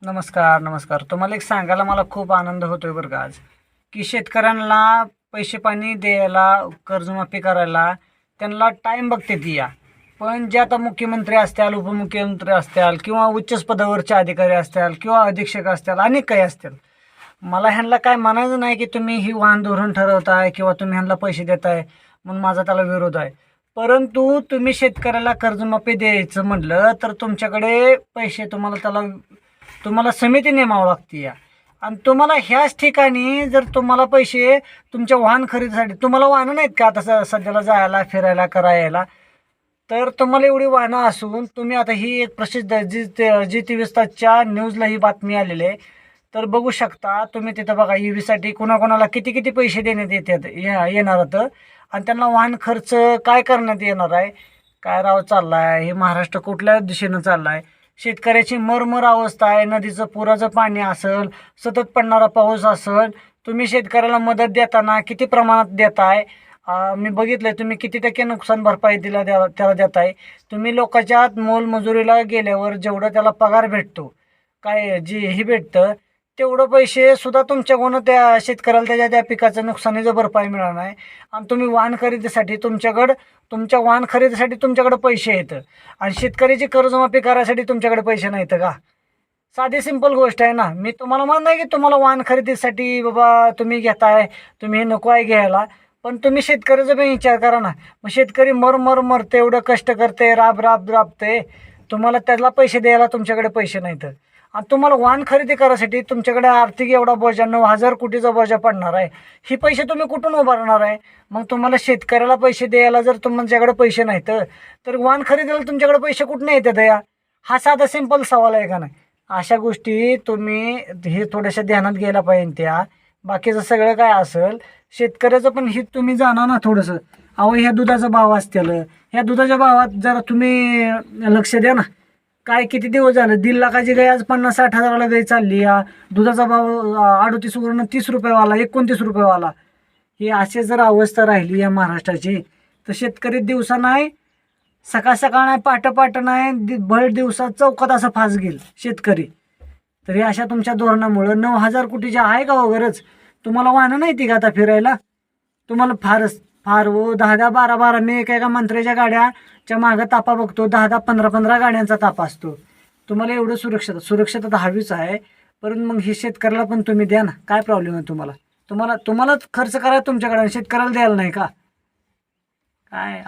नमस्कार, नमस्कार. तुम्हाला एक सांगायला मला खूप आनंद होतोय बरं का आज, की शेतकऱ्यांना पैसे-पाणी द्यायला, कर्जमाफी करायला त्यांना टाईम बघते ती या. पण जे आता मुख्यमंत्री असतील, उपमुख्यमंत्री असतील किंवा उच्च पदावरचे अधिकारी असतील किंवा अधीक्षक असतील, अनेक काही असतील. मला ह्यांना काय म्हणायचं नाही, की तुम्ही ही वाहन धोरण ठरवताय किंवा तुम्ही ह्यांना पैसे देताय म्हणून माझा त्याला विरोध आहे. परंतु तुम्ही शेतकऱ्याला कर्जमाफी द्यायचं म्हटलं, तर तुमच्याकडे पैसे तुम्हाला समिती नेमावं लागते या. आणि तुम्हाला ह्याच ठिकाणी जर तुम्हाला पैसे तुमच्या वाहन खरेदीसाठी तुम्हाला वाहनं नाहीत का आता सध्याला जायला, फिरायला, करायला? तर तुम्हाला एवढी वाहनं असून तुम्ही आता ही एक प्रसिद्ध जी 24 तासच्या न्यूजला ही बातमी आलेली आहे. तर बघू शकता तुम्ही तिथं बघा ईव्हीसाठी कोणाकोणाला किती किती पैसे देण्यात येतात येणार होतं आणि त्यांना वाहन खर्च काय करण्यात येणार आहे. काय राव चाललाय हे महाराष्ट्र कुठल्या दिशेनं चाललाय. शेतकऱ्याची मरमर अवस्था आहे. नदीचं पुराचं पाणी असेल, सतत पडणारा पाऊस असेल, तुम्ही शेतकऱ्याला मदत देताना किती प्रमाणात देताय. मी बघितलंय तुम्ही किती टक्के नुकसान भरपाई त्याला देताय. तुम्ही लोकांच्या मोलमजुरीला गेल्यावर जेवढं त्याला पगार भेटतो, काय जी हे भेटतं तेवढं पैसे सुद्धा तुमच्याकडून त्या शेतकऱ्याला त्या पिकाचं नुकसानीचं भरपाई मिळणार नाही. आणि तुम्ही वाहन खरेदीसाठी तुमच्या वाहन खरेदीसाठी तुमच्याकडे पैसे येतं आणि शेतकऱ्याची कर्जमाफी करायसाठी तुमच्याकडे पैसे नाहीत का? साधी सिंपल गोष्ट आहे ना. मी तुम्हाला म्हणत नाही की तुम्हाला वाहन खरेदीसाठी बाबा तुम्ही घेताय, तुम्ही हे नको आहे घ्यायला. पण तुम्ही शेतकऱ्याचा पण विचार करा ना. मग शेतकरी मरते, एवढं कष्ट करते, राबते. तुम्हाला त्याला पैसे द्यायला तुमच्याकडे पैसे नाहीत. आणि तुम्हाला वाहन खरेदी करायसाठी तुमच्याकडे आर्थिक एवढा बोजा 9,000 कोटीचा बोजा पडणार आहे. ही पैसे तुम्ही कुठून उभारणार आहे? मग तुम्हाला शेतकऱ्याला पैसे द्यायला जर तुमच्याकडे पैसे नाहीत, तर वाहन खरेदीला तुमच्याकडे पैसे कुठून येतात या? हा साधा सिंपल सवाल आहे का नाही? अशा गोष्टी तुम्ही हे थोड्याशा ध्यानात घ्यायला पाहिजे त्या. बाकीचं सगळं काय असेल, शेतकऱ्याचं पण हित तुम्ही जाणा ना थोडंसं. अहो ह्या दुधाचा भाव असतील, ह्या दुधाच्या भावात जरा तुम्ही लक्ष द्या ना. काय किती दिवस झाले 1.5 लाखाची गाय आज 50-60 हजाराला गाय चालली या. दुधाचा भाव 38 वरून 30 रुपयेवाला, 29 रुपयेवाला. ही अशी जर अवस्था राहिली या महाराष्ट्राची, तर शेतकरी दिवसा नाही, सकाळ सकाळ नाही, पहाटे नाही, भर दिवसात चौकात असा फास घेईल शेतकरी. तरी अशा तुमच्या धोरणामुळं 9,000 कोटीची आहे का वगैरेच? तुम्हाला वाहनं नाही ती का आता फिरायला? तुम्हाला फार 10-10, 12-12 मी एका मंत्र्याच्या गाड्याच्या मागं तापा बघतो, 10-10, 15-15 गाड्यांचा तापा असतो. तुम्हाला एवढं सुरक्षितता तर हवीच आहे. परंतु मग हे शेतकऱ्याला पण तुम्ही द्या ना. काय प्रॉब्लेम आहे तुम्हाला? तुम्हाला खर्च करायला तुमच्याकडे, शेतकऱ्याला द्यायला नाही का? काय